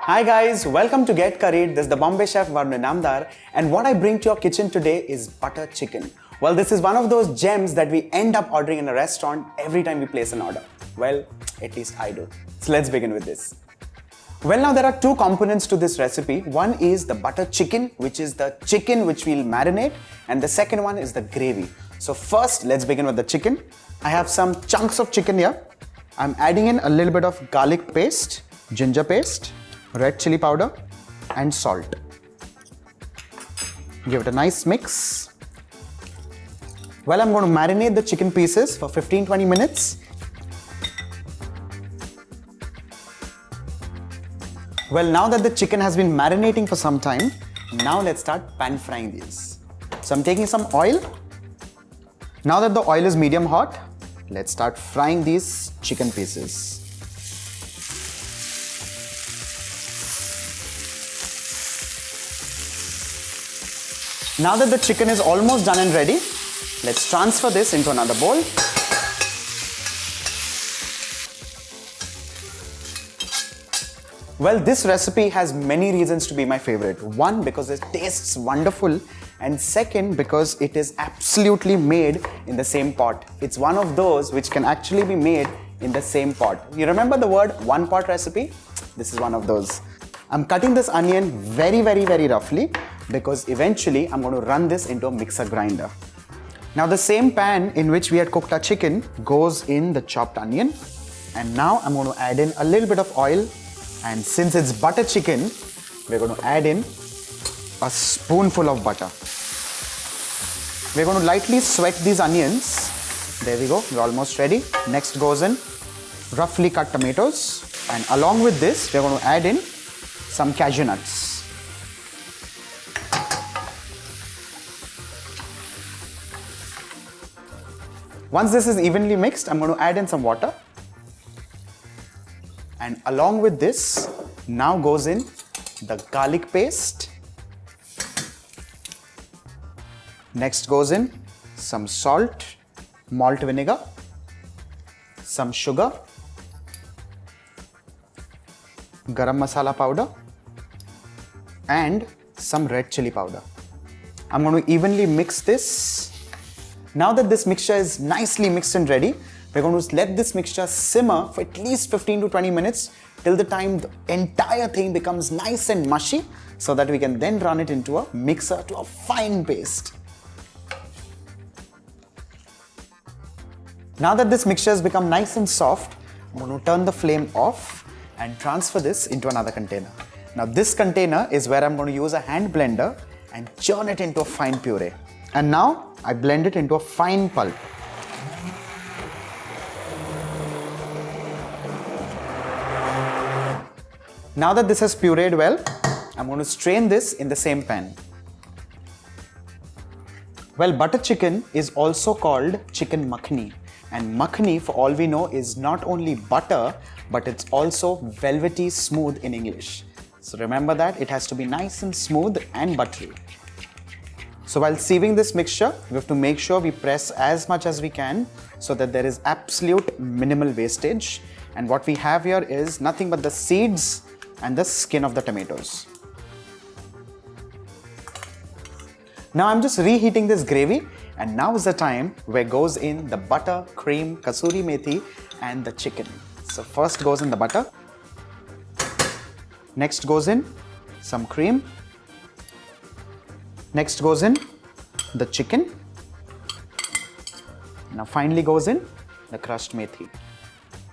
Hi guys, welcome to Get Curried. This is the Bombay chef Varun Namdar, and what I bring to your kitchen today is butter chicken. Well, this is one of those gems that we end up ordering in a restaurant every time we place an order. Well, at least I do. So let's begin with this. Well, now there are two components to this recipe. One is the butter chicken, which is the chicken which we'll marinate, and the second one is the gravy. So first, let's begin with the chicken. I have some chunks of chicken here. I'm adding in a little bit of garlic paste, ginger paste, red chili powder and salt. Give it a nice mix. Well, I'm going to marinate the chicken pieces for 15-20 minutes. Well, now that the chicken has been marinating for some time, now let's start pan frying these. So I'm taking some oil. Now that the oil is medium hot, let's start frying these chicken pieces. Now that the chicken is almost done and ready, let's transfer this into another bowl. Well, this recipe has many reasons to be my favorite. One, because it tastes wonderful, and second, because it is absolutely made in the same pot. It's one of those which can actually be made in the same pot. You remember the word one pot recipe? This is one of those. I'm cutting this onion very roughly because eventually I'm going to run this into a mixer grinder. Now the same pan in which we had cooked our chicken goes in the chopped onion, and now I'm going to add in a little bit of oil, and since it's butter chicken, we're going to add in a spoonful of butter. We're going to lightly sweat these onions. There we go, we're almost ready. Next goes in roughly cut tomatoes, and along with this we're going to add in some cashew nuts. Once this is evenly mixed, I'm going to add in some water. And along with this, now goes in the garlic paste. Next goes in some salt, malt vinegar, some sugar, garam masala powder, and some red chili powder. I'm going to evenly mix this. Now that this mixture is nicely mixed and ready, we're going to let this mixture simmer for at least 15 to 20 minutes till the time the entire thing becomes nice and mushy, so that we can then run it into a mixer to a fine paste. Now that this mixture has become nice and soft, I'm going to turn the flame off and transfer this into another container. Now this container is where I'm going to use a hand blender and churn it into a fine puree. And now I blend it into a fine pulp. Now that this has pureed well, I'm going to strain this in the same pan. Well, butter chicken is also called chicken makhani. And makhani, for all we know, is not only butter, but it's also velvety smooth in English. So remember that it has to be nice and smooth and buttery. So while sieving this mixture, we have to make sure we press as much as we can so that there is absolute minimal wastage. And what we have here is nothing but the seeds and the skin of the tomatoes. Now I'm just reheating this gravy, and now is the time where goes in the butter, cream, kasuri methi and the chicken. So first goes in the butter. Next goes in some cream. Next goes in the chicken. Now finally goes in the crushed methi.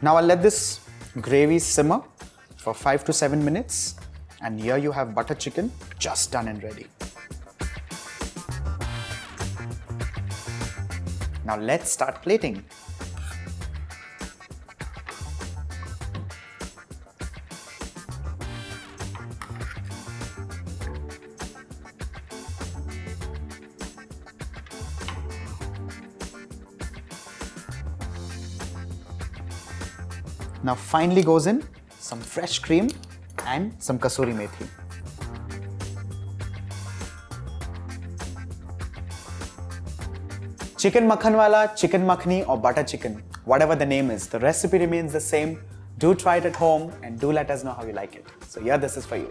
Now I'll let this gravy simmer for 5 to 7 minutes, and here you have butter chicken just done and ready. Now let's start plating. Now finally goes in some fresh cream and some kasuri methi. Chicken makhan wala, chicken makhani or butter chicken, whatever the name is, the recipe remains the same. Do try it at home and do let us know how you like it. So here, this is for you.